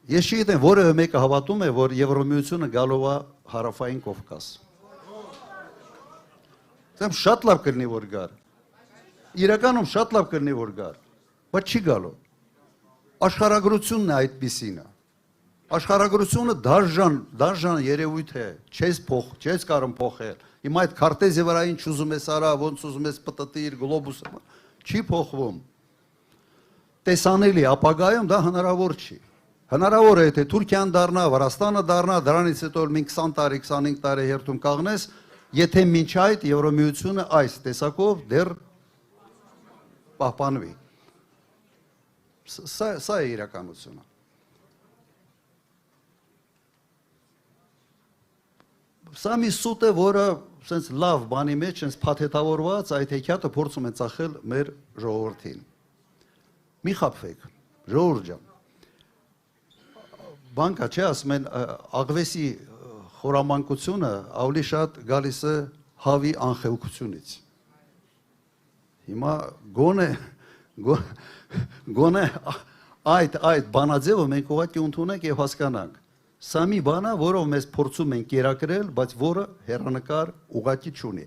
Ես չգիտեմ, որևէ մեկը հավատում է, որ Եվրոմիությունը գալով է հարավային Կովկաս։ Դեմ շատ լավ կլինի որ գար։ Իրականում շատ լավ կլինի որ գար, բայց չի գալու։ Աշխարհագրությունն է այդպիսին է։ Աշխարհագրությունը դաժան երևույթ է, չես կարող փոխել։ Հիմա այդ քարտեզի վրա ինչ ուզում ես արա, ոնց ուզում ես պտտիր, գլոբուսը, չի փոխվում։ Տեսանելի ապագայում դա հնարավոր չի։ Հնարավոր է, թե Թուրքիան դառնա, Վրաստանը դառնա, դրանից հետո մի 20 տարի, 25 տարի հերթում կաղնես, եթե մինչ այդ Եվրոմիությունը այս տեսակով դեռ պահպանվի։ Սա է իրականությունը։ Սա մի սուտ է, որը սենց լավ բանի մեջ, սենց փաթեթավորված այդ հեքիաթը փորձում են ծախել մեր ժողովրդին։ Մի խաբվեք, ժողովուրդ ջան։ Բանկա չէ, ասում են աղվեսի խորամանկությունը ավելի շատ գալիս է հավի անխելքությունից։ Հիմա գոնե այդ բանաձևը մենք ուղղակի ընդունենք եւ հասկանանք։ Սա մի բան է, որով մեզ փորձում են կերակրել, բայց որը հեռանկար ուղղակի չունի։